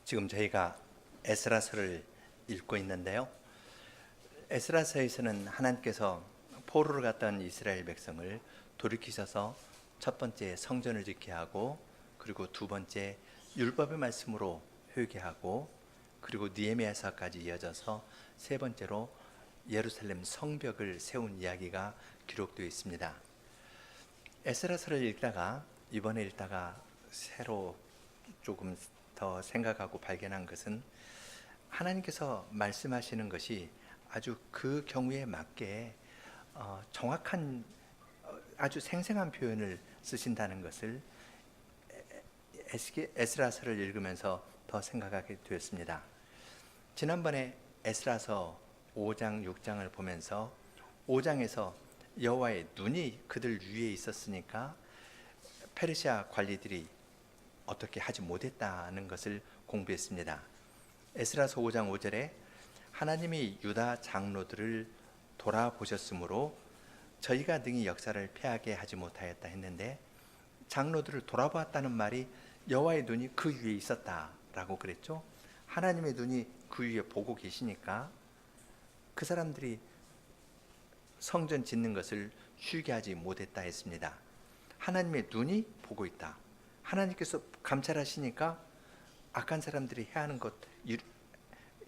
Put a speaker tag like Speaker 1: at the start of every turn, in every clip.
Speaker 1: 지금 저희가 에스라서를 읽고 있는데요. 에스라서에서는 하나님께서 포로를 갔던 이스라엘 백성을 돌이키셔서 첫 번째 성전을 짓게 하고, 그리고 두 번째 율법의 말씀으로 회개하고, 그리고 느헤미야서까지 이어져서 세 번째로 예루살렘 성벽을 세운 이야기가 기록되어 있습니다. 에스라서를 읽다가 이번에 읽다가 새로 조금 더 생각하고 발견한 것은, 하나님께서 말씀하시는 것이 아주 그 경우에 맞게 정확한 아주 생생한 표현을 쓰신다는 것을 에스라서를 읽으면서 더 생각하게 되었습니다. 지난번에 에스라서 5장, 6장을 보면서 5장에서 여호와의 눈이 그들 위에 있었으니까 페르시아 관리들이 어떻게 하지 못했다는 것을 공부했습니다. 에스라서 5장 5절에 하나님이 유다 장로들을 돌아보셨으므로 저희가 능히 역사를 패하게 하지 못하였다 했는데, 장로들을 돌아보았다는 말이 여호와의 눈이 그 위에 있었다라고 그랬죠. 하나님의 눈이 그 위에 보고 계시니까 그 사람들이 성전 짓는 것을 쉬게 하지 못했다 했습니다. 하나님의 눈이 보고 있다. 하나님께서 감찰하시니까 악한 사람들이 해야 하는 것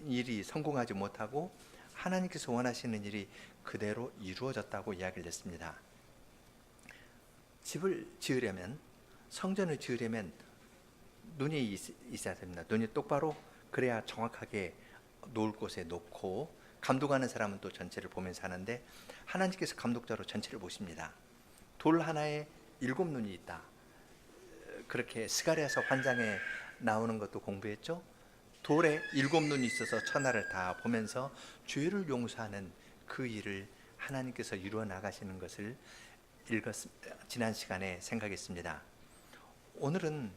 Speaker 1: 일이 성공하지 못하고 하나님께서 원하시는 일이 그대로 이루어졌다고 이야기를 했습니다. 집을 지으려면, 성전을 지으려면 눈이 있어야 됩니다. 눈이 똑바로, 그래야 정확하게 놓을 곳에 놓고, 감독하는 사람은 또 전체를 보면서 하는데 하나님께서 감독자로 전체를 보십니다. 돌 하나에 7눈이 있다. 그렇게 스가랴서 환장에 나오는 것도 공부했죠. 돌에 7눈이 있어서 천하를 다 보면서 죄를 용서하는 그 일을 하나님께서 이루어 나가시는 것을 지난 시간에 생각했습니다. 오늘은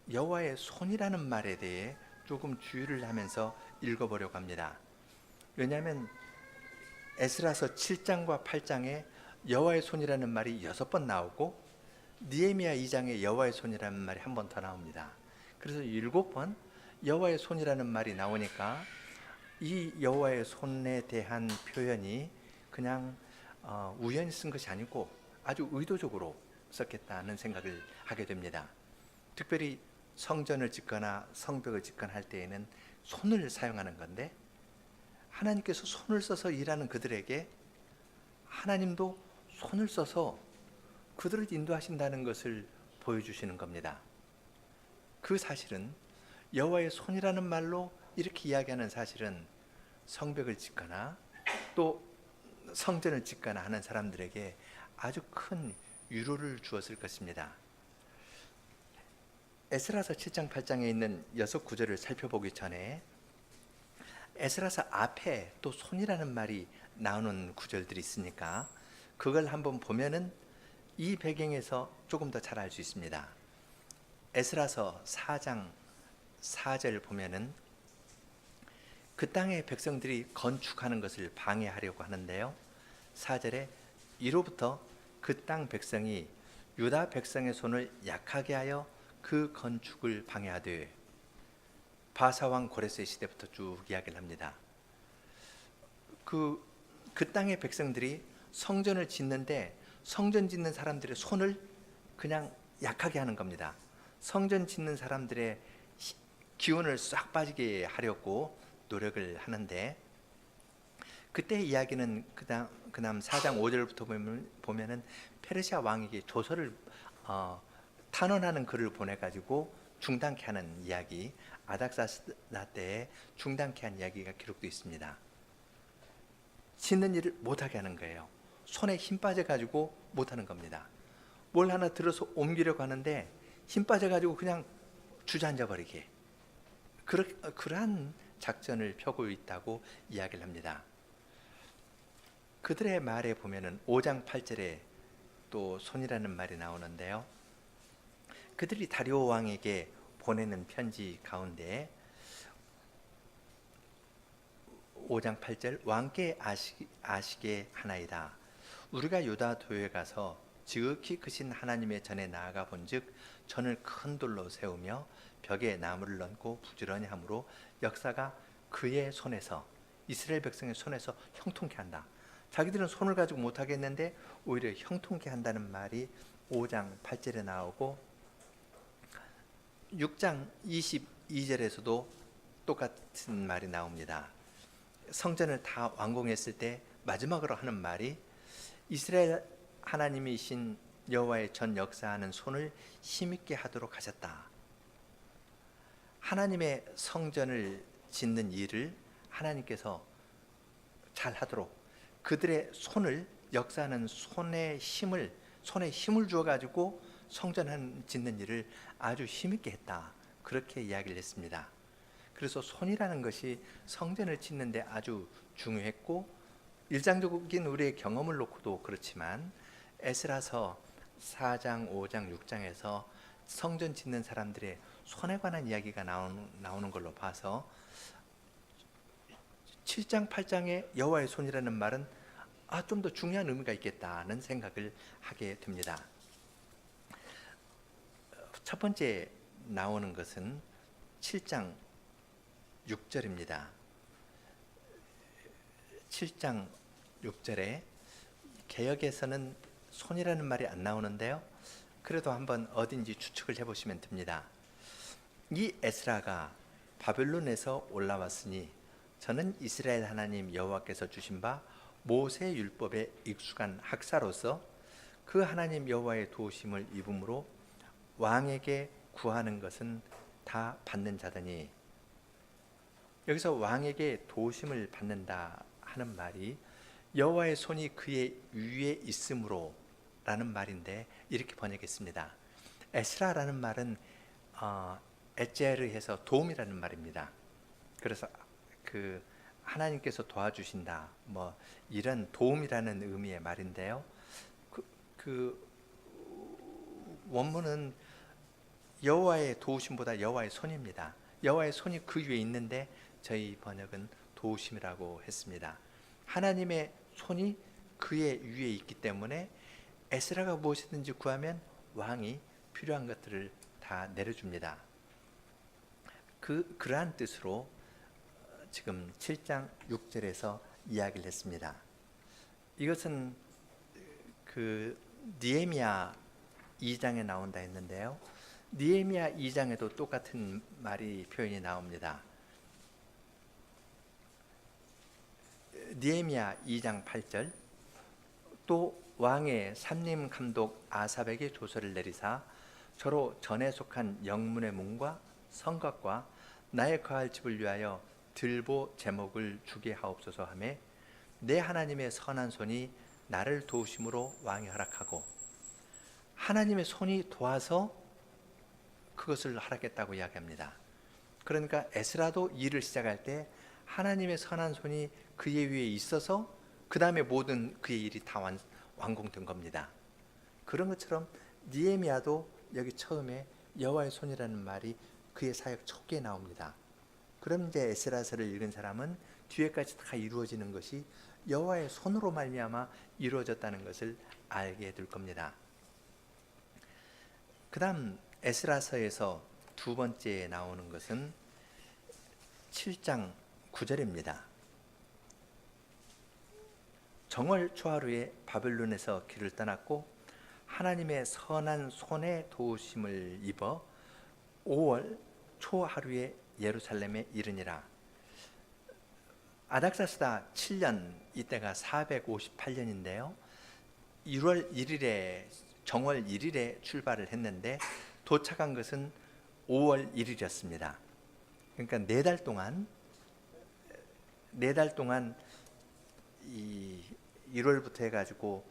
Speaker 1: 여호와의 손이라는 말에 대해 조금 주의를 하면서 읽어보려고 합니다. 왜냐하면 에스라서 7장과 8장에 여호와의 손이라는 말이 6번 나오고, 느헤미야 2장에 여호와의 손이라는 말이 한 번 더 나옵니다. 그래서 7번 여호와의 손이라는 말이 나오니까 이 여호와의 손에 대한 표현이 그냥 우연히 쓴 것이 아니고 아주 의도적으로 썼겠다는 생각을 하게 됩니다. 특별히 성전을 짓거나 성벽을 짓거나 할 때에는 손을 사용하는 건데, 하나님께서 손을 써서 일하는 그들에게 하나님도 손을 써서 그들을 인도하신다는 것을 보여주시는 겁니다. 그 사실은, 여호와의 손이라는 말로 이렇게 이야기하는 사실은 성벽을 짓거나 또 성전을 짓거나 하는 사람들에게 아주 큰 위로를 주었을 것입니다. 에스라서 7장 8장에 있는 6구절을 살펴보기 전에 에스라서 앞에 또 손이라는 말이 나오는 구절들이 있으니까 그걸 한번 보면은 이 배경에서 조금 더 잘 알 수 있습니다. 에스라서 4장 4절 보면은 그 땅의 백성들이 건축하는 것을 방해하려고 하는데요, 4절에 이로부터 그 땅 백성이 유다 백성의 손을 약하게 하여 그 건축을 방해하되, 바사왕 고레스의 시대부터 쭉 이야기를 합니다. 그 땅의 백성들이 성전을 짓는데 성전 짓는 사람들의 손을 그냥 약하게 하는 겁니다. 성전 짓는 사람들의 기운을 싹 빠지게 하려고 노력을 하는데, 그때 이야기는 그다음 4장 5절부터 보면은 페르시아 왕에게 조서를 탄원하는 글을 보내가지고 중단케 하는 이야기, 아닥사스다 때에 중단케 한 이야기가 기록되어 있습니다. 짓는 일을 못하게 하는 거예요. 손에 힘 빠져가지고 못하는 겁니다. 뭘 하나 들어서 옮기려고 하는데 힘 빠져가지고 그냥 주저앉아 버리게, 그러한 작전을 펴고 있다고 이야기를 합니다. 그들의 말에 보면은 5장 8절에 또 손이라는 말이 나오는데요, 그들이 다리오 왕에게 보내는 편지 가운데 5장 8절, 왕께 아시게 하나이다. 우리가 유다 도에 가서 지극히 크신 하나님의 전에 나아가 본즉 전을 큰 돌로 세우며 벽에 나무를 얹고 부지런히 함으로 역사가 그의 손에서, 이스라엘 백성의 손에서 형통케 한다. 자기들은 손을 가지고 못하겠는데 오히려 형통케 한다는 말이 5장 8절에 나오고 6장 22절에서도 똑같은 말이 나옵니다. 성전을 다 완공했을 때 마지막으로 하는 말이 이스라엘 하나님이신 여호와의 전 역사하는 손을 힘있게 하도록 하셨다. 하나님의 성전을 짓는 일을 하나님께서 잘 하도록 그들의 손을, 역사하는 손에 힘을 주어 가지고 성전 짓는 일을 아주 힘있게 했다. 그렇게 이야기를 했습니다. 그래서 손이라는 것이 성전을 짓는데 아주 중요했고, 일상적인 우리의 경험을 놓고도 그렇지만 에스라서 4장, 5장, 6장에서 성전 짓는 사람들의 손에 관한 이야기가 나오는 걸로 봐서 7장, 8장의 여호와의 손이라는 말은 좀 더 중요한 의미가 있겠다는 생각을 하게 됩니다. 첫 번째 나오는 것은 7장 6절입니다. 7장 6절에 개역에서는 손이라는 말이 안 나오는데요. 그래도 한번 어딘지 추측을 해보시면 됩니다. 이 에스라가 바벨론에서 올라왔으니 저는 이스라엘 하나님 여호와께서 주신 바 모세 율법에 익숙한 학사로서 그 하나님 여호와의 도우심을 입음으로 왕에게 구하는 것은 다 받는 자더니, 여기서 왕에게 도우심을 받는다 하는 말이 여호와의 손이 그의 위에 있으므로 라는 말인데, 이렇게 번역했습니다. 에스라라는 말은 에제르해서 도움이라는 말입니다. 그래서 그 하나님께서 도와주신다, 뭐 이런 도움이라는 의미의 말인데요. 그 원문은 여호와의 도우심보다 여호와의 손입니다. 여호와의 손이 그 위에 있는데 저희 번역은 도우심이라고 했습니다. 하나님의 손이 그의 위에 있기 때문에 에스라가 무엇이든지 구하면 왕이 필요한 것들을 다 내려줍니다. 그러한 뜻으로 지금 7장 6절에서 이야기를 했습니다. 이것은 그 느헤미야 2장에 나온다 했는데요. 느헤미야 2장에도 똑같은 말이 표현이 나옵니다. 느헤미야 2장 8절, 또 왕의 삼림 감독 아삽에게 조서를 내리사 저로 전에 속한 영문의 문과 성곽과 나의 거할 집을 위하여 들보 제목을 주게 하옵소서 하매 내 하나님의 선한 손이 나를 도우심으로 왕이 허락하고, 하나님의 손이 도와서 그것을 허락했다고 이야기합니다. 그러니까 에스라도 일을 시작할 때 하나님의 선한 손이 그의 위에 있어서 그 다음에 모든 그의 일이 다 완공된 겁니다. 그런 것처럼 느헤미야도 여기 처음에 여호와의 손이라는 말이 그의 사역 초기에 나옵니다. 그럼 이제 에스라서를 읽은 사람은 뒤에까지 다 이루어지는 것이 여호와의 손으로 말미암아 이루어졌다는 것을 알게 될 겁니다. 그 다음 에스라서에서 두 번째 나오는 것은 7장 9절입니다. 정월 초하루에 바벨론에서 길을 떠났고 하나님의 선한 손에 도우심을 입어 5월 초하루에 예루살렘에 이르니라. 아닥사스다 7년, 이때가 458년인데요 1월 1일에 정월 1일에 출발을 했는데 도착한 것은 5월 1일이었습니다. 그러니까 4달 동안 이 1월부터 해가지고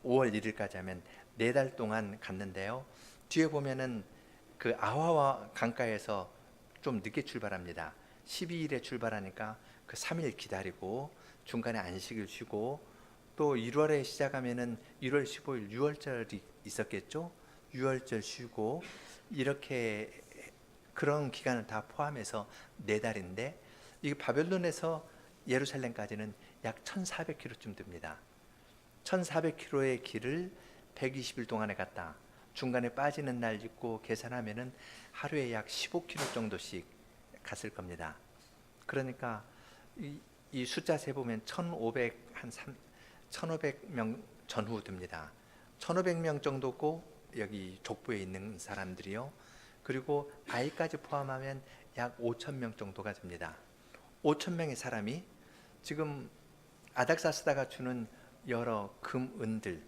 Speaker 1: 5월 1일까지 하면 4달 동안 갔는데요. 뒤에 보면은 그 아화와 강가에서 좀 늦게 출발합니다. 12일에 출발하니까 그 3일 기다리고 중간에 안식을 쉬고, 또 1월에 시작하면은 1월 15일 유월절이 있었겠죠. 유월절 쉬고, 이렇게 그런 기간을 다 포함해서 4달인데 이 바벨론에서 예루살렘까지는 약 1400km쯤 됩니다. 1400km의 길을 120일 동안에 갔다. 중간에 빠지는 날 있고 계산하면은 하루에 약 15km 정도씩 갔을 겁니다. 그러니까 이 숫자 세 보면 1500명 전후 듭니다. 1500명 정도고 여기 족보에 있는 사람들이요. 그리고 아이까지 포함하면 약 5000명 정도가 됩니다. 5000명의 사람이 지금 아닥사스다가 주는 여러 금, 은들,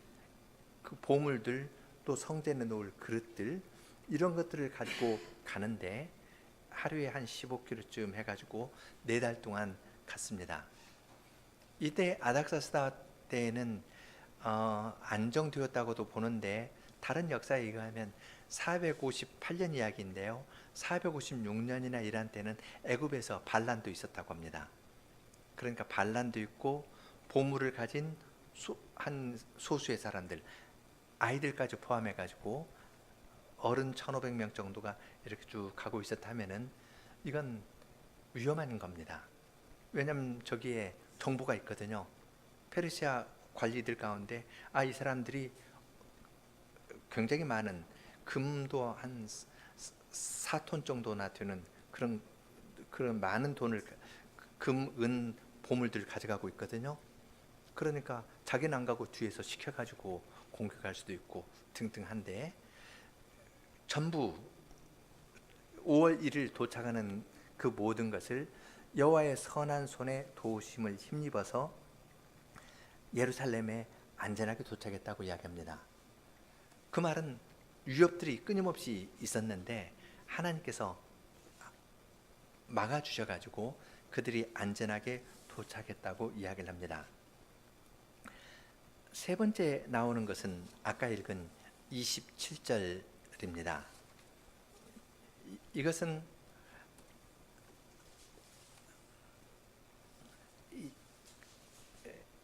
Speaker 1: 그 보물들, 또 성전에 놓을 그릇들, 이런 것들을 가지고 가는데 하루에 한 15km쯤 해가지고 4달 동안 갔습니다. 이때 아닥사스다 때에는 안정되었다고도 보는데 다른 역사에 의하면 458년 이야기인데요. 456년이나 이란 때는 애굽에서 반란도 있었다고 합니다. 그러니까 반란도 있고 보물을 가진 한 소수의 사람들, 아이들까지 포함해가지고 어른 1500명 정도가 이렇게 쭉 가고 있었다면은 이건 위험한 겁니다. 왜냐하면 저기에 정보가 있거든요. 페르시아 관리들 가운데 이 사람들이 굉장히 많은 금도 한 4톤 정도나 되는 그런 많은 돈을 금, 은, 보물들을 가져가고 있거든요. 그러니까 자기는 안 가고 뒤에서 시켜가지고 공격할 수도 있고 등등한데 전부 5월 1일 도착하는 그 모든 것을 여호와의 선한 손에 도우심을 힘입어서 예루살렘에 안전하게 도착했다고 이야기합니다. 그 말은 위협들이 끊임없이 있었는데 하나님께서 막아주셔가지고 그들이 안전하게 도착했다고 이야기를 합니다. 세 번째 나오는 것은 아까 읽은 27절입니다. 이것은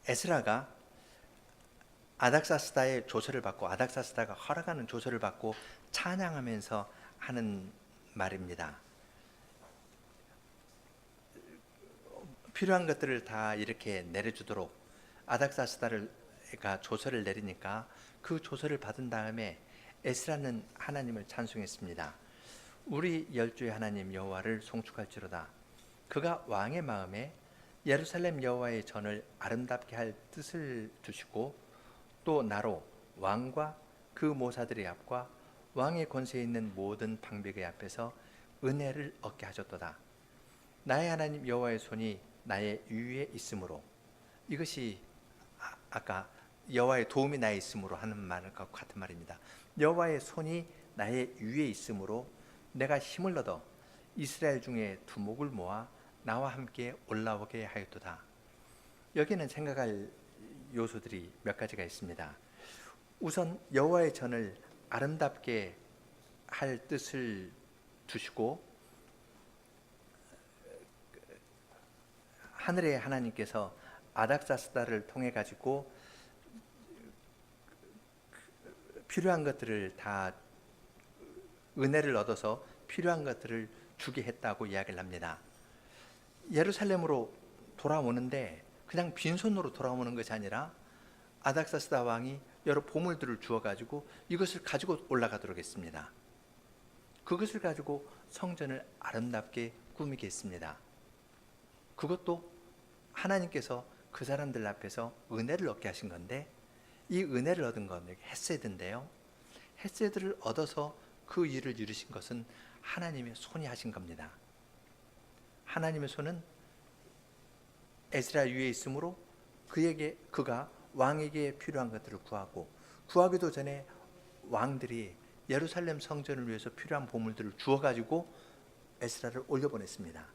Speaker 1: 에스라가 아닥사스다의 조서를 받고 아닥사스다가 허락하는 조서를 받고 찬양하면서 하는 말입니다. 필요한 것들을 다 이렇게 내려주도록 아닥사스다가 조서를 내리니까 그 조서를 받은 다음에 에스라는 하나님을 찬송했습니다. 우리 열주의 하나님 여호와를 송축할지로다. 그가 왕의 마음에 예루살렘 여호와의 전을 아름답게 할 뜻을 두시고 또 나로 왕과 그 모사들의 앞과 왕의 권세에 있는 모든 방백의 앞에서 은혜를 얻게 하셨도다. 나의 하나님 여호와의 손이 나의 위에 있으므로, 이것이 아까 여호와의 도움이 나에 있으므로 하는 말과 같은 말입니다. 여호와의 손이 나의 위에 있으므로 내가 힘을 얻어 이스라엘 중에 두목을 모아 나와 함께 올라오게 하였도다. 여기는 생각할 요소들이 몇 가지가 있습니다. 우선 여호와의 전을 아름답게 할 뜻을 두시고 하늘의 하나님께서 아닥사스다를 통해 가지고 필요한 것들을 다 은혜를 얻어서 필요한 것들을 주게 했다고 이야기를 합니다. 예루살렘으로 돌아오는데 그냥 빈손으로 돌아오는 것이 아니라 아닥사스다 왕이 여러 보물들을 주어가지고 이것을 가지고 올라가도록 했습니다. 그것을 가지고 성전을 아름답게 꾸미게 했습니다. 그것도 하나님께서 그 사람들 앞에서 은혜를 얻게 하신 건데, 이 은혜를 얻은 건 헤세드인데요. 헤세드를 얻어서 그 일을 이루신 것은 하나님의 손이 하신 겁니다. 하나님의 손은 에스라 위에 있으므로 그가 왕에게 필요한 것들을 구하기도 전에 왕들이 예루살렘 성전을 위해서 필요한 보물들을 주어가지고 에스라를 올려보냈습니다.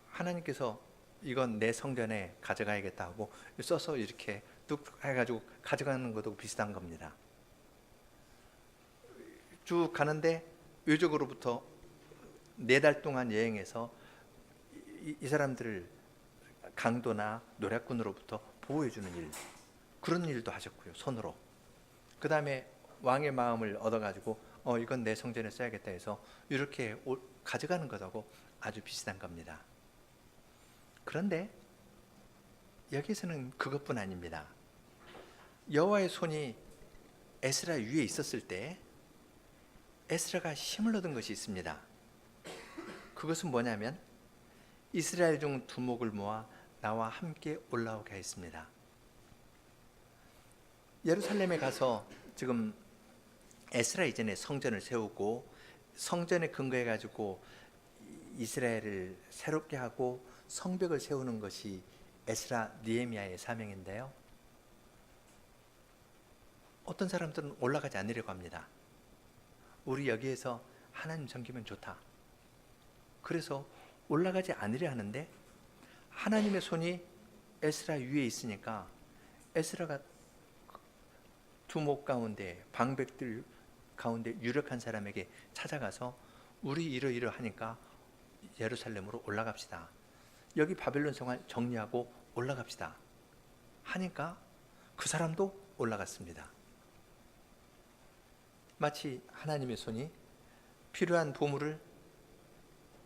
Speaker 1: 하나님께서 이건 내 성전에 가져가야겠다 하고 써서 이렇게 뚝 해가지고 가져가는 것도 비슷한 겁니다. 쭉 가는데 외적으로부터 4달 동안 여행해서 이 사람들을 강도나 노략군으로부터 보호해주는 일, 그런 일도 하셨고요, 손으로. 그 다음에 왕의 마음을 얻어가지고 이건 내 성전에 써야겠다 해서 이렇게 가져가는 것하고 아주 비슷한 겁니다. 그런데 여기서는 그것뿐 아닙니다. 여호와의 손이 에스라 위에 있었을 때 에스라가 힘을 얻은 것이 있습니다. 그것은 뭐냐면 이스라엘 중 두목을 모아 나와 함께 올라오게 하였습니다. 예루살렘에 가서 지금 에스라 이전에 성전을 세우고 성전에 근거해 가지고 이스라엘을 새롭게 하고 성벽을 세우는 것이 에스라 느헤미야의 사명인데요. 어떤 사람들은 올라가지 않으려고 합니다. 우리 여기에서 하나님 섬기면 좋다. 그래서 올라가지 않으려 하는데 하나님의 손이 에스라 위에 있으니까 에스라가 두목 가운데 방백들 가운데 유력한 사람에게 찾아가서 우리 이러이러하니까 예루살렘으로 올라갑시다. 여기 바벨론 성을 정리하고 올라갑시다. 하니까 그 사람도 올라갔습니다. 마치 하나님의 손이 필요한 보물을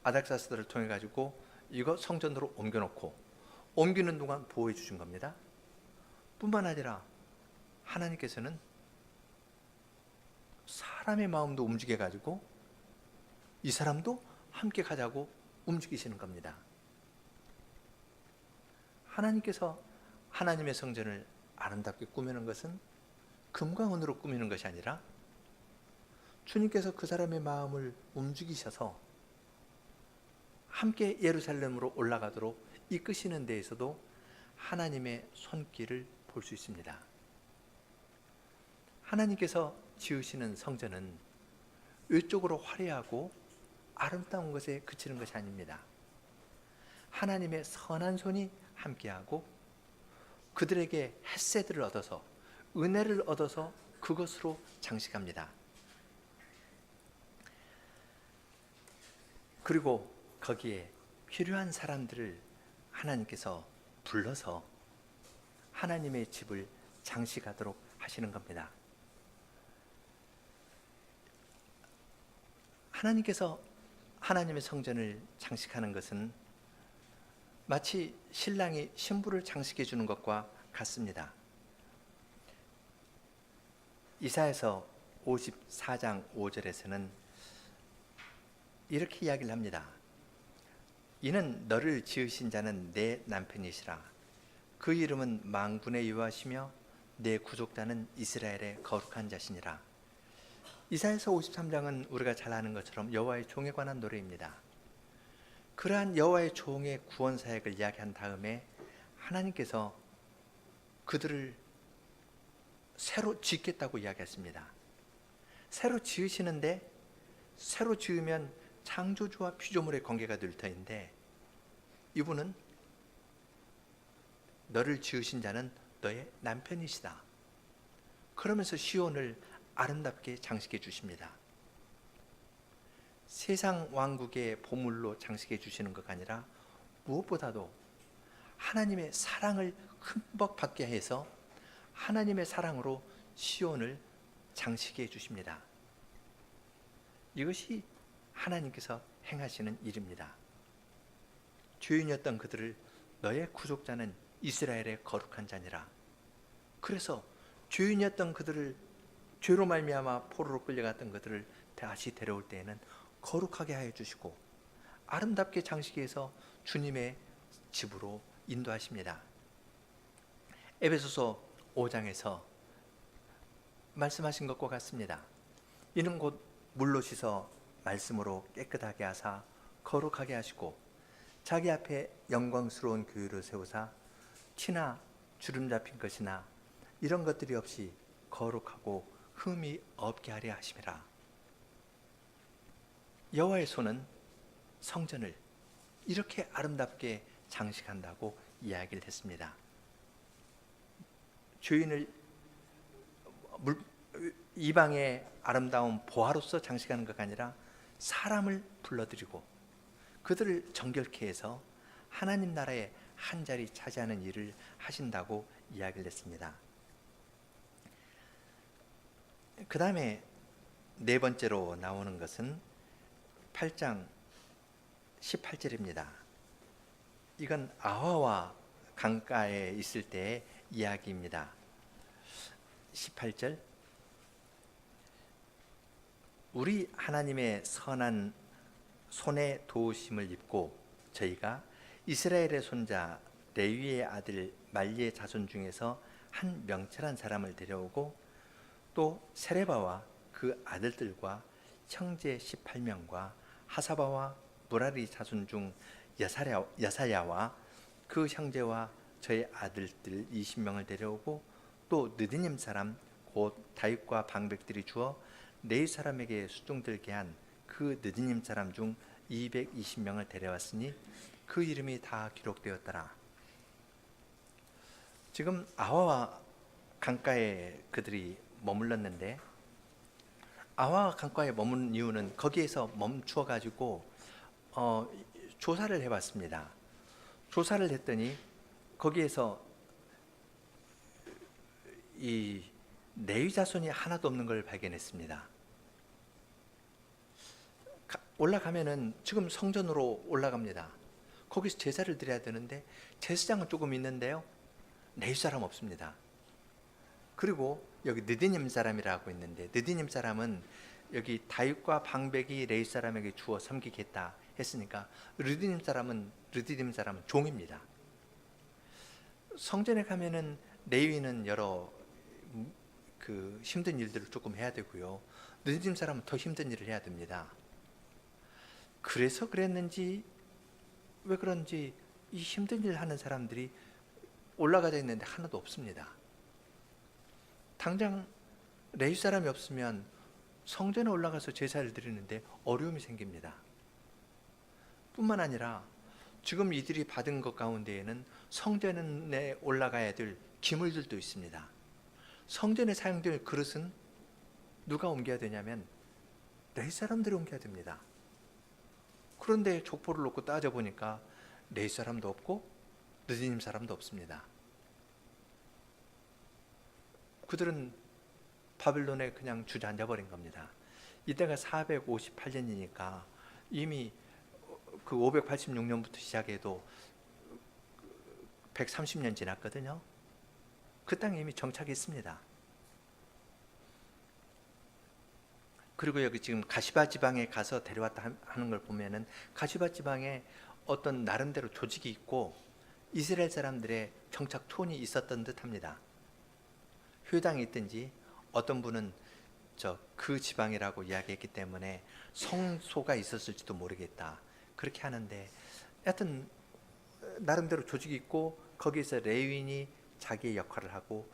Speaker 1: 아닥사스다를 통해 가지고 이거 성전으로 옮겨놓고 옮기는 동안 보호해 주신 겁니다. 뿐만 아니라 하나님께서는 사람의 마음도 움직여 가지고 이 사람도 함께 가자고 움직이시는 겁니다. 하나님께서 하나님의 성전을 아름답게 꾸미는 것은 금과 은으로 꾸미는 것이 아니라 주님께서 그 사람의 마음을 움직이셔서 함께 예루살렘으로 올라가도록 이끄시는 데에서도 하나님의 손길을 볼 수 있습니다. 하나님께서 지으시는 성전은 외적으로 화려하고 아름다운 것에 그치는 것이 아닙니다. 하나님의 선한 손이 함께하고 그들에게 햇새들을 얻어서 은혜를 얻어서 그것으로 장식합니다. 그리고 거기에 필요한 사람들을 하나님께서 불러서 하나님의 집을 장식하도록 하시는 겁니다. 하나님께서 하나님의 성전을 장식하는 것은 마치 신랑이 신부를 장식해 주는 것과 같습니다. 이사야서 54장 5절에서는 이렇게 이야기를 합니다. 이는 너를 지으신 자는 내 남편이시라. 그 이름은 만군의 여호와시며 내 구속자는 이스라엘의 거룩한 자시니라. 이사야서 53장은 우리가 잘 아는 것처럼 여호와의 종에 관한 노래입니다. 그러한 여호와의 종의 구원 사역을 이야기한 다음에 하나님께서 그들을 새로 짓겠다고 이야기했습니다. 새로 지으시는데 새로 지으면 창조주와 피조물의 관계가 될 터인데 이분은 너를 지으신 자는 너의 남편이시다. 그러면서 시온을 아름답게 장식해 주십니다. 세상 왕국의 보물로 장식해 주시는 것가 아니라 무엇보다도 하나님의 사랑을 흠뻑 받게 해서 하나님의 사랑으로 시온을 장식해 주십니다. 이것이 하나님께서 행하시는 일입니다. 죄인이었던 그들을 너의 구속자는 이스라엘의 거룩한 자니라. 그래서 죄인이었던 그들을 죄로 말미암아 포로로 끌려갔던 그들을 다시 데려올 때에는 거룩하게 하여 주시고 아름답게 장식해서 주님의 집으로 인도하십니다. 에베소서 5장에서 말씀하신 것과 같습니다. 이는 곧 물로 씻어 말씀으로 깨끗하게 하사 거룩하게 하시고 자기 앞에 영광스러운 교회를 세우사 티나 주름 잡힌 것이나 이런 것들이 없이 거룩하고 흠이 없게 하려 하심이라. 여호와의 손은 성전을 이렇게 아름답게 장식한다고 이야기를 했습니다. 죄인을 이방의 아름다운 보화로서 장식하는 것이 아니라 사람을 불러들이고 그들을 정결케 해서 하나님 나라의 한 자리 차지하는 일을 하신다고 이야기를 했습니다. 그 다음에 네 번째로 나오는 것은 8장 18절입니다. 이건 아화와 강가에 있을 때의 이야기입니다. 18절, 우리 하나님의 선한 손에 도우심을 입고 저희가 이스라엘의 손자 레위의 아들 말리의 자손 중에서 한 명철한 사람을 데려오고 또 세레바와 그 아들들과 형제 18명과 하사바와 무라리 자손 중 여사야와 그 형제와 저의 아들들 20명을 데려오고 또 느디님 사람 곧 다윗과 방백들이 주어 레위 사람에게 수종들게 한 그 느디님 사람 중 220명을 데려왔으니 그 이름이 다 기록되었더라. 지금 아와와 강가에 그들이 머물렀는데, 아와와 강가에 머무는 이유는 거기에서 멈추어 가지고 조사를 해봤습니다. 조사를 했더니 거기에서 이 레위 자손이 하나도 없는 걸 발견했습니다. 올라가면은 지금 성전으로 올라갑니다. 거기서 제사를 드려야 되는데 제사장은 조금 있는데요, 레위 사람 없습니다. 그리고 여기 느디님 사람이라고 있는데, 느디님 사람은 여기 다윗과 방백이 레위 사람에게 주어 섬기겠다 했으니까 느디님 사람은 종입니다. 성전에 가면은 레위는 여러 그 힘든 일들을 조금 해야 되고요, 느디님 사람은 더 힘든 일을 해야 됩니다. 그래서 그랬는지 왜 그런지 이 힘든 일 하는 사람들이 올라가져 있는데 하나도 없습니다. 당장 레위 사람이 없으면 성전에 올라가서 제사를 드리는데 어려움이 생깁니다. 뿐만 아니라 지금 이들이 받은 것 가운데에는 성전에 올라가야 될 기물들도 있습니다. 성전에 사용될 그릇은 누가 옮겨야 되냐면 레위 사람들이 옮겨야 됩니다. 그런데 족보를 놓고 따져보니까 레위 사람도 없고 느디님 사람도 없습니다. 그들은 바빌론에 그냥 주저앉아 버린 겁니다. 이때가 458년이니까 이미 그 586년부터 시작해도 130년 지났거든요. 그 땅에 이미 정착이 있습니다. 그리고 여기 지금 가시바 지방에 가서 데려왔다 하는 걸 보면은 가시바 지방에 어떤 나름대로 조직이 있고 이스라엘 사람들의 정착촌이 있었던 듯합니다. 효당이 있든지 어떤 분은 그 지방이라고 이야기했기 때문에 성소가 있었을지도 모르겠다 그렇게 하는데, 하여튼 나름대로 조직이 있고 거기에서 레위인이 자기의 역할을 하고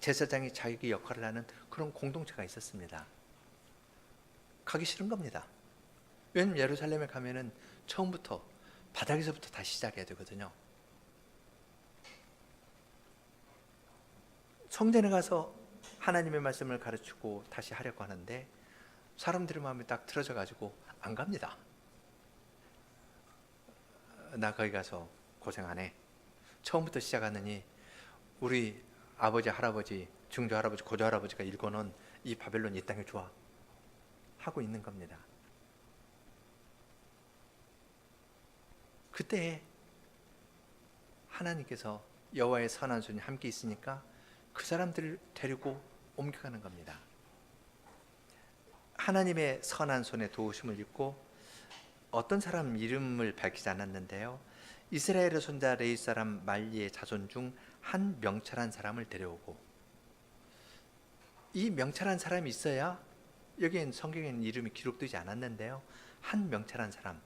Speaker 1: 제사장이 자기 역할을 하는 그런 공동체가 있었습니다. 가기 싫은 겁니다. 왜냐하면 예루살렘에 가면은 처음부터 바닥에서부터 다시 시작해야 되거든요. 성전에 가서 하나님의 말씀을 가르치고 다시 하려고 하는데 사람들의 마음이 딱 틀어져 가지고 안 갑니다. 나 거기 가서 고생 안 해. 처음부터 시작하느니 우리 아버지, 할아버지, 증조 할아버지, 고조 할아버지가 일궈놓은 이 바벨론 이 땅이 좋아 하고 있는 겁니다. 그때 하나님께서 여호와의 선한 손이 함께 있으니까 그 사람들을 데리고 옮겨가는 겁니다. 하나님의 선한 손에 도우심을 입고 어떤 사람 이름을 밝히지 않았는데요, 이스라엘의 손자 레위 사람 말리의 자손 중 한 명철한 사람을 데려오고, 이 명철한 사람이 있어야, 여기엔 성경에는 이름이 기록되지 않았는데요, 한 명철한 사람,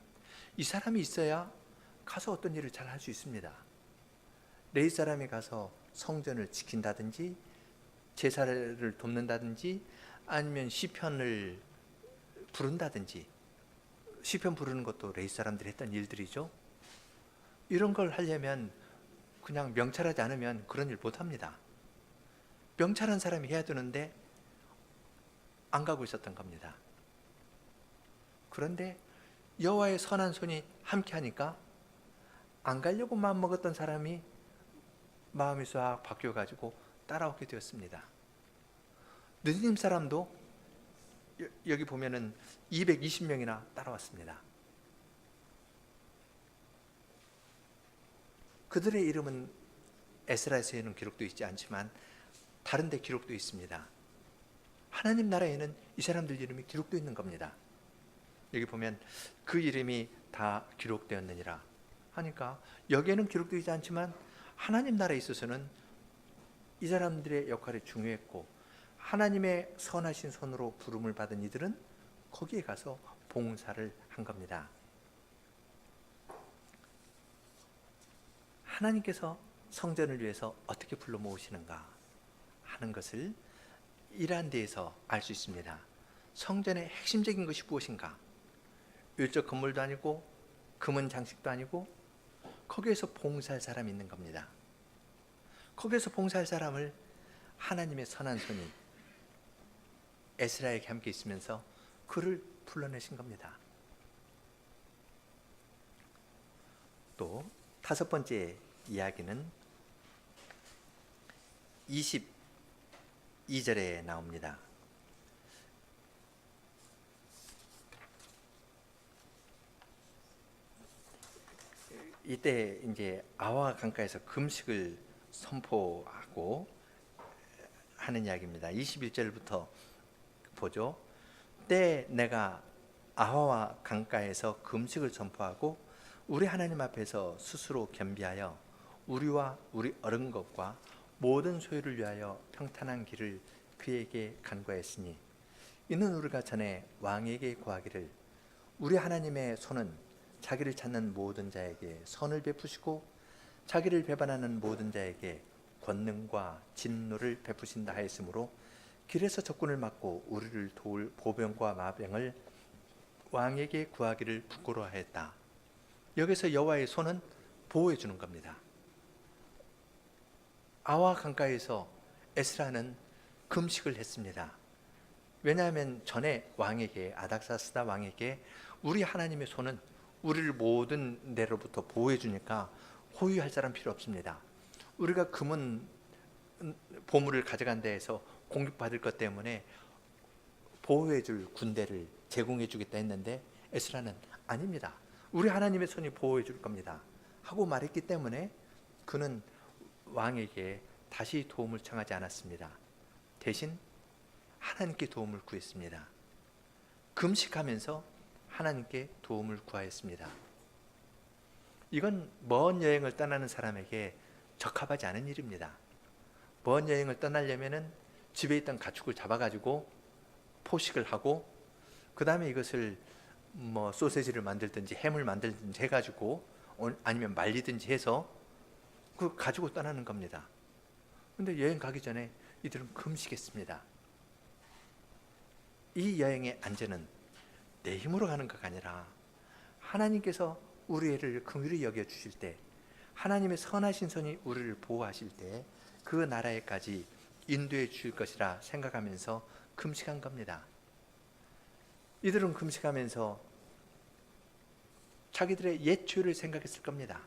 Speaker 1: 이 사람이 있어야 가서 어떤 일을 잘 할 수 있습니다. 레위 사람이 가서 성전을 지킨다든지 제사를 돕는다든지 아니면 시편을 부른다든지, 시편 부르는 것도 레위 사람들이 했던 일들이죠. 이런 걸 하려면 그냥 명철하지 않으면 그런 일 못합니다. 명철한 사람이 해야 되는데 안 가고 있었던 겁니다. 그런데 여호와의 선한 손이 함께 하니까 안 가려고 마음먹었던 사람이 마음이 싹 바뀌어가지고 따라오게 되었습니다. 느디님 사람도 여기 보면은 220명이나 따라왔습니다. 그들의 이름은 에스라에서는 기록되어 있지 않지만 다른 데 기록되어 있습니다. 하나님 나라에는 이 사람들 이름이 기록되어 있는 겁니다. 여기 보면 그 이름이 다 기록되었느니라 하니까 여기에는 기록되지 않지만 하나님 나라에 있어서는 이 사람들의 역할이 중요했고 하나님의 선하신 손으로 부름을 받은 이들은 거기에 가서 봉사를 한 겁니다. 하나님께서 성전을 위해서 어떻게 불러 모으시는가 하는 것을 이러한 데에서 알 수 있습니다. 성전의 핵심적인 것이 무엇인가? 율적 건물도 아니고 금은 장식도 아니고 거기에서 봉사할 사람이 있는 겁니다. 거기에서 봉사할 사람을 하나님의 선한 손이 에스라에게 함께 있으면서 그를 불러내신 겁니다. 또 다섯 번째 이야기는 22절에 나옵니다. 이때 이제 아와 강가에서 금식을 선포하고 하는 이야기입니다. 21절부터 보죠. 때 내가 아와와 강가에서 금식을 선포하고 우리 하나님 앞에서 스스로 겸비하여 우리와 우리 어른 것과 모든 소유를 위하여 평탄한 길을 그에게 간구하였으니 이는 우리가 전에 왕에게 구하기를 우리 하나님의 손은 자기를 찾는 모든 자에게 선을 베푸시고 자기를 배반하는 모든 자에게 권능과 진노를 베푸신다 하였으므로 길에서 적군을 막고 우리를 도울 보병과 마병을 왕에게 구하기를 부끄러워하였다. 여기서 여호와의 손은 보호해 주는 겁니다. 아와 강가에서 에스라는 금식을 했습니다. 왜냐하면 전에 왕에게 아닥사스다 왕에게 우리 하나님의 손은 우리를 모든 데로부터 보호해 주니까 호위할 사람 필요 없습니다. 우리가 금은 보물을 가져간 데에서 공격받을 것 때문에 보호해 줄 군대를 제공해 주겠다 했는데 에스라는 아닙니다. 우리 하나님의 손이 보호해 줄 겁니다 하고 말했기 때문에 그는 왕에게 다시 도움을 청하지 않았습니다. 대신 하나님께 도움을 구했습니다. 금식하면서 하나님께 도움을 구하였습니다. 이건 먼 여행을 떠나는 사람에게 적합하지 않은 일입니다. 먼 여행을 떠나려면은 집에 있던 가축을 잡아가지고 포식을 하고 그 다음에 이것을 뭐 소세지를 만들든지 햄을 만들든지 해가지고 아니면 말리든지 해서 그 가지고 떠나는 겁니다. 근데 여행 가기 전에 이들은 금식했습니다. 이 여행의 안전은 내 힘으로 가는 것가 아니라 하나님께서 우리를 긍휼히 여겨 주실 때, 하나님의 선하신 손이 우리를 보호하실 때 그 나라에까지 인도해 주실 것이라 생각하면서 금식한 겁니다. 이들은 금식하면서 자기들의 옛 죄를 생각했을 겁니다.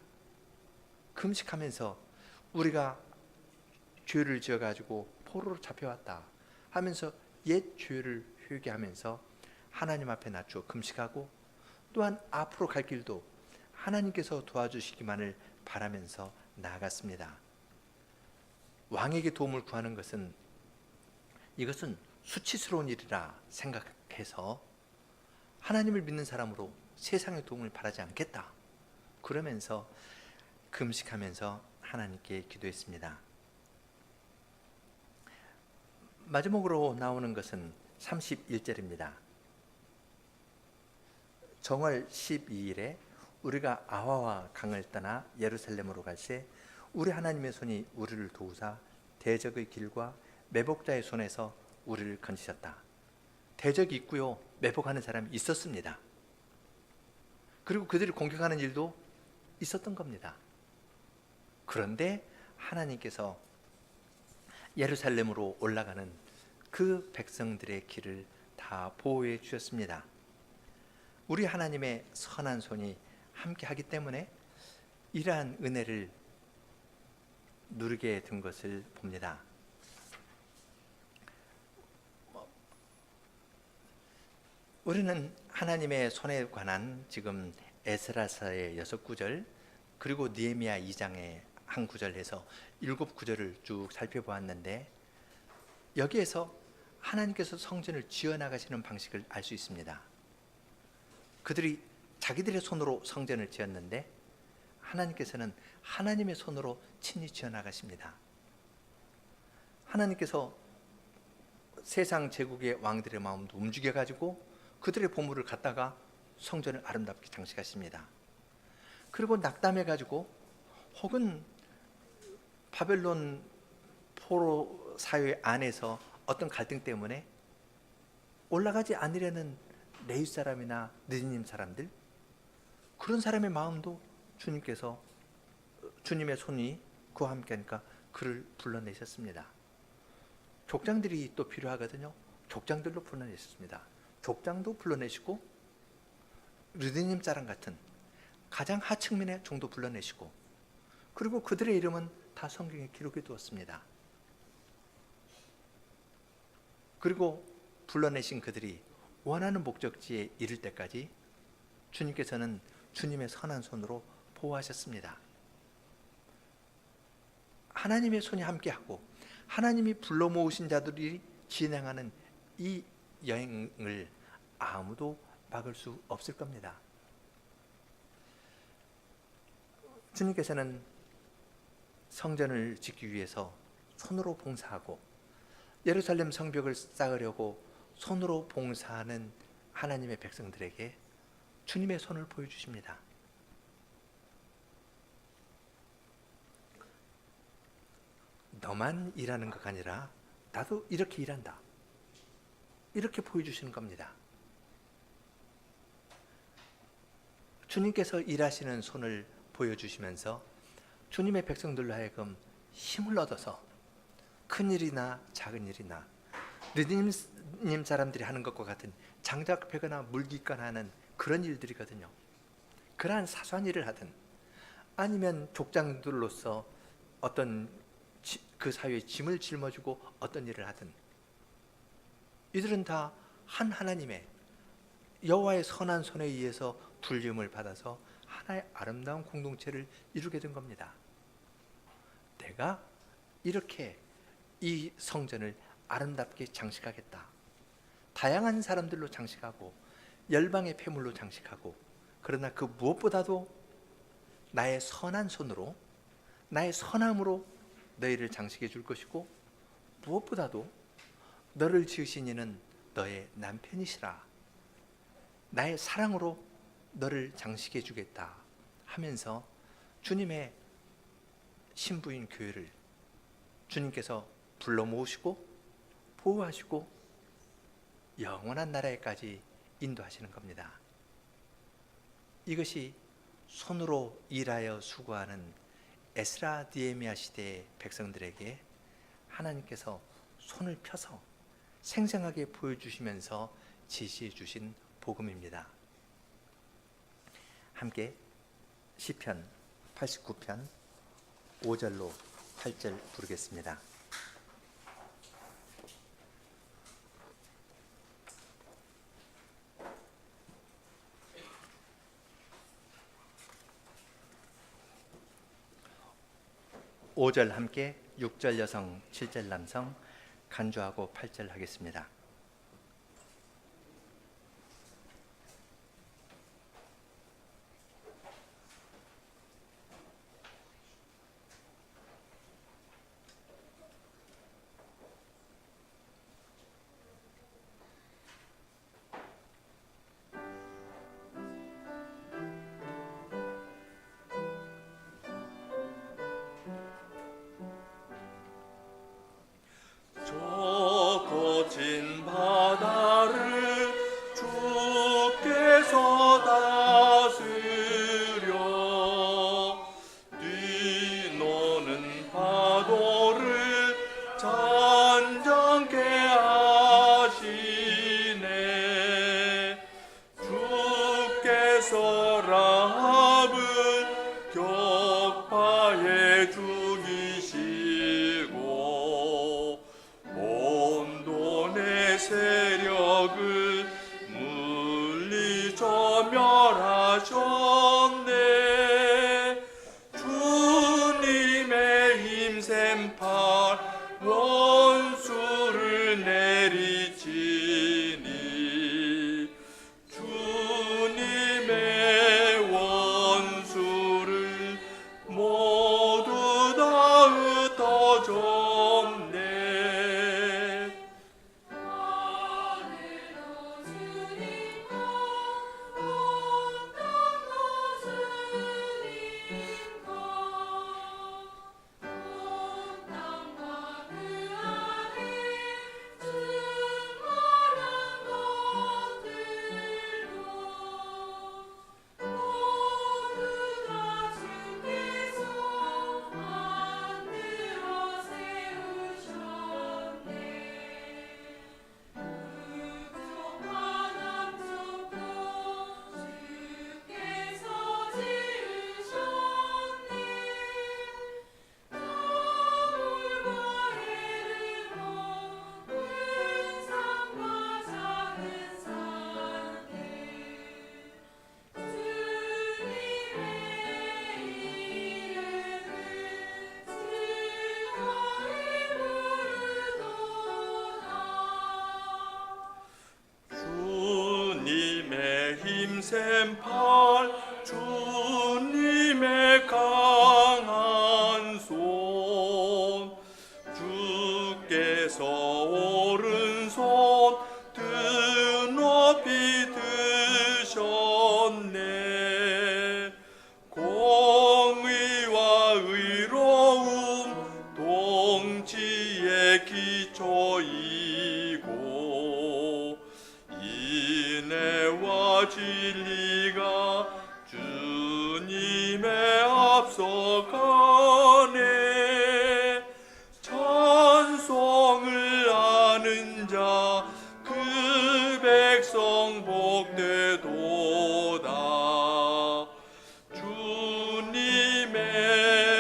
Speaker 1: 금식하면서 우리가 죄를 지어가지고 포로로 잡혀왔다 하면서 옛 죄를 회개하면서 하나님 앞에 낮추어 금식하고 또한 앞으로 갈 길도 하나님께서 도와주시기만을 바라면서 나아갔습니다. 왕에게 도움을 구하는 것은 이것은 수치스러운 일이라 생각해서 하나님을 믿는 사람으로 세상의 도움을 바라지 않겠다 그러면서 금식하면서 하나님께 기도했습니다. 마지막으로 나오는 것은 31절입니다. 정월 12일에 우리가 아와와 강을 떠나 예루살렘으로 갈새 우리 하나님의 손이 우리를 도우사 대적의 길과 매복자의 손에서 우리를 건지셨다. 대적이 있고요, 매복하는 사람이 있었습니다. 그리고 그들을 공격하는 일도 있었던 겁니다. 그런데 하나님께서 예루살렘으로 올라가는 그 백성들의 길을 다 보호해 주셨습니다. 우리 하나님의 선한 손이 함께 하기 때문에 이러한 은혜를 누리게 된 것을 봅니다. 우리는 하나님의 손에 관한 지금 에스라서의 6구절 그리고 느헤미야 2장의 한 구절에서 7구절을 쭉 살펴보았는데, 여기에서 하나님께서 성전을 지어나가시는 방식을 알 수 있습니다. 그들이 자기들의 손으로 성전을 지었는데 하나님께서는 하나님의 손으로 친히 지어나가십니다. 하나님께서 세상 제국의 왕들의 마음도 움직여가지고 그들의 보물을 갖다가 성전을 아름답게 장식하십니다. 그리고 낙담해가지고 혹은 바벨론 포로 사회 안에서 어떤 갈등 때문에 올라가지 않으려는 레위 사람이나 느헤님 사람들, 그런 사람의 마음도 주님께서, 주님의 손이 그와 함께하니까 그를 불러내셨습니다. 족장들이 또 필요하거든요. 족장들로 불러내셨습니다. 족장도 불러내시고 느헤님 사람 같은 가장 하층민의 종도 불러내시고, 그리고 그들의 이름은 다 성경에 기록해 두었습니다. 그리고 불러내신 그들이 원하는 목적지에 이를 때까지 주님께서는 주님의 선한 손으로 보호하셨습니다. 하나님의 손이 함께하고 하나님이 불러 모으신 자들이 진행하는 이 여행을 아무도 막을 수 없을 겁니다. 주님께서는 성전을 짓기 위해서 손으로 봉사하고 예루살렘 성벽을 쌓으려고 손으로 봉사하는 하나님의 백성들에게 주님의 손을 보여주십니다. 너만 일하는 것가 아니라 나도 이렇게 일한다, 이렇게 보여주시는 겁니다. 주님께서 일하시는 손을 보여주시면서 주님의 백성들로 하여금 힘을 얻어서 큰 일이나 작은 일이나 느헤님 사람들이 하는 것과 같은 장작 패거나 물기거나 하는 그런 일들이거든요. 그러한 사소한 일을 하든 아니면 족장들로서 어떤 그 사회에 짐을 짊어지고 어떤 일을 하든, 이들은 다 한 하나님의 여호와의 선한 손에 의해서 불림을 받아서 하나의 아름다운 공동체를 이루게 된 겁니다. 내가 이렇게 이 성전을 아름답게 장식하겠다. 다양한 사람들로 장식하고 열방의 폐물로 장식하고, 그러나 그 무엇보다도 나의 선한 손으로, 나의 선함으로 너희를 장식해 줄 것이고, 무엇보다도 너를 지으신 이는 너의 남편이시라, 나의 사랑으로 너를 장식해 주겠다 하면서 주님의 신부인 교회를 주님께서 불러 모으시고 보호하시고 영원한 나라에까지 인도하시는 겁니다. 이것이 손으로 일하여 수고하는 에스라 느헤미야 시대의 백성들에게 하나님께서 손을 펴서 생생하게 보여주시면서 지시해 주신 복음입니다. 함께 시편 89편 5절로 8절 부르겠습니다. 오 절 함께, 6절 여성, 7절 남성 간주하고 8절 하겠습니다.
Speaker 2: 샘팔 주님의 강한 손 주께서 오른손 드높이 드셨네 공의와 의로움 동지의 기초이고 인애와 진리가 주님의 앞서가네 찬송을 아는 자 그 백성 복되도다 주님의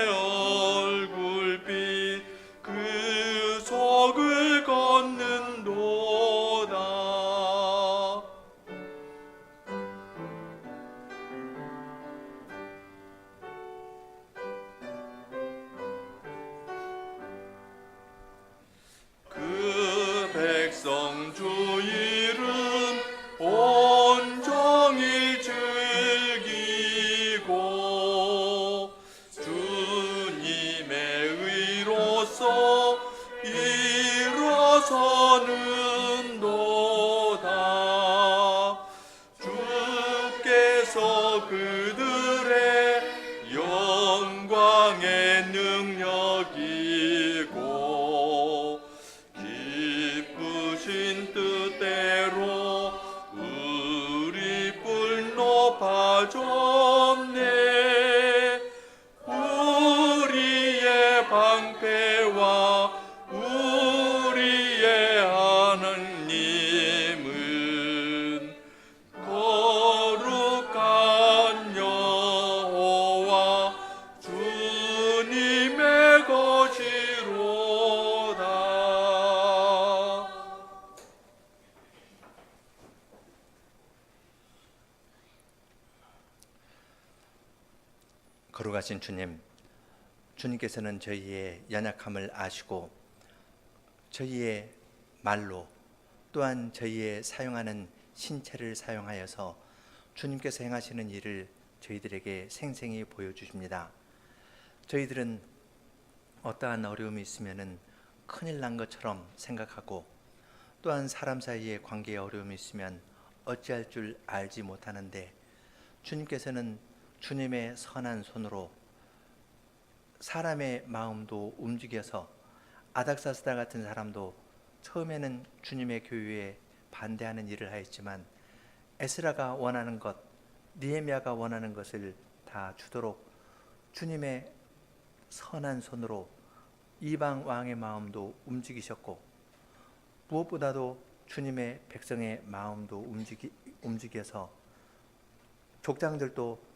Speaker 2: 얼굴빛 그 속을 걷는도다. 그 백성 주 이름 온종일 즐기고 주님의 의로서 일어서는 도다 주께서 그들의 영광의 능력이고 기쁘신 뜻대로 우리 뿔 높아졌네 우리의 방패와 우리의 하나님은 거룩한 여호와 주님의 것이로다.
Speaker 1: 거룩하신 주님, 주님께서는 저희의 연약함을 아시고 저희의 말로 또한 저희의 사용하는 신체를 사용하여서 주님께서 행하시는 일을 저희들에게 생생히 보여주십니다. 저희들은 어떠한 어려움이 있으면 큰일 난 것처럼 생각하고 또한 사람 사이의 관계에 어려움이 있으면 어찌할 줄 알지 못하는데 주님께서는 주님의 선한 손으로 사람의 마음도 움직여서 아닥사스다 같은 사람도 처음에는 주님의 교회에 반대하는 일을 하였지만 에스라가 원하는 것, 느헤미야가 원하는 것을 다 주도록 주님의 선한 손으로 이방 왕의 마음도 움직이셨고 무엇보다도 주님의 백성의 마음도 움직여서 족장들도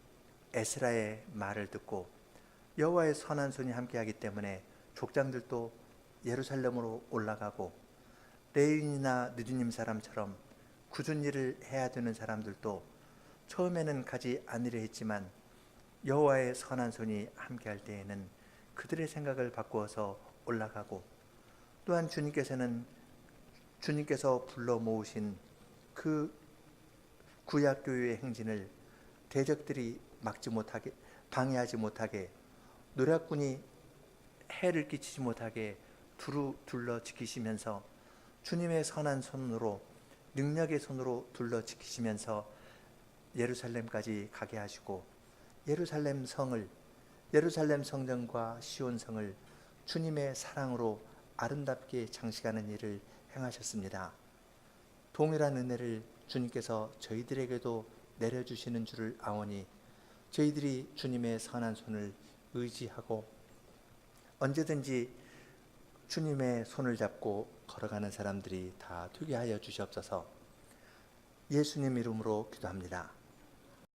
Speaker 1: 에스라의 말을 듣고 여호와의 선한 손이 함께하기 때문에 족장들도 예루살렘으로 올라가고 레위인이나 느디님 사람처럼 굳은 일을 해야 되는 사람들도 처음에는 가지 않으려 했지만 여호와의 선한 손이 함께할 때에는 그들의 생각을 바꾸어서 올라가고 또한 주님께서 불러 모으신 그 구약교회의 행진을 대적들이 막지 못하게, 방해하지 못하게, 노략군이 해를 끼치지 못하게 두루 둘러 지키시면서 주님의 선한 손으로, 능력의 손으로 둘러 지키시면서 예루살렘까지 가게 하시고 예루살렘 성전과 시온성을 주님의 사랑으로 아름답게 장식하는 일을 행하셨습니다. 동일한 은혜를 주님께서 저희들에게도 내려주시는 줄을 아오니 저희들이 주님의 선한 손을 의지하고 언제든지 주님의 손을 잡고 걸어가는 사람들이 다 되게 하여 주시옵소서. 예수님 이름으로 기도합니다.